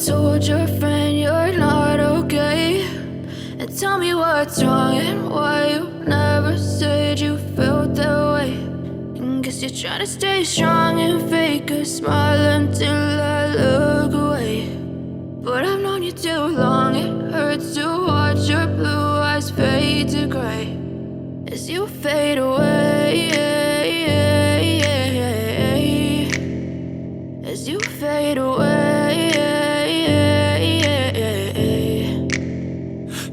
told your friend you're not okay? And tell me what's wrong and why you never said you felt that way. And guess you're trying to stay strong and fake a smile until I look away. But I've known you too long, it hurts to watch your blue eyes fade to gray as you fade away, as you fade away.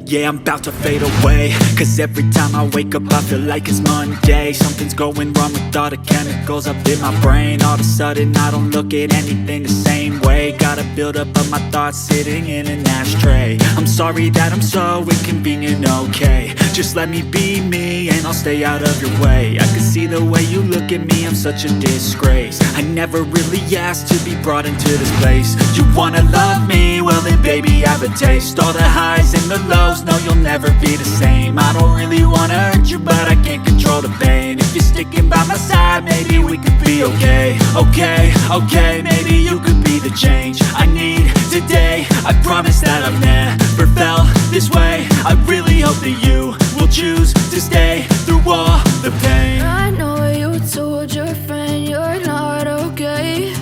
Yeah, I'm about to fade away, cause every time I wake up I feel like it's Monday. Something's going wrong with all the chemicals up in my brain. All of a sudden I don't look at anything the same way. Got a buildup of my thoughts sitting in an ashtray. I'm sorry that I'm so inconvenient, okay? Just let me be me and I'll stay out of your way. I can see the way you look at me, I'm such a disgrace. I never really asked to be brought into this place. You wanna love me? Well then baby I have a taste. All the highs and the lows, no you'll never be the same. I don't really wanna hurt you but I can't control the pain. If you're sticking by my side maybe we could be okay. Okay, maybe you could be the change I need today. I promise that I've never felt this way. I really hope that you will choose to stay through all the pain. I know you told your friend you're not okay.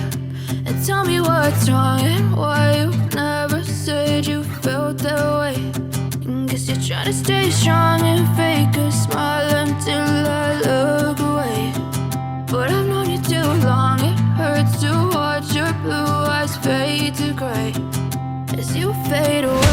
And tell me what's wrong and why you never said you felt that way. And guess you're trying to stay strong and fake a smile until I look away. But I've known you too long, it hurts to watch your blue eyes fade to gray as you fade away.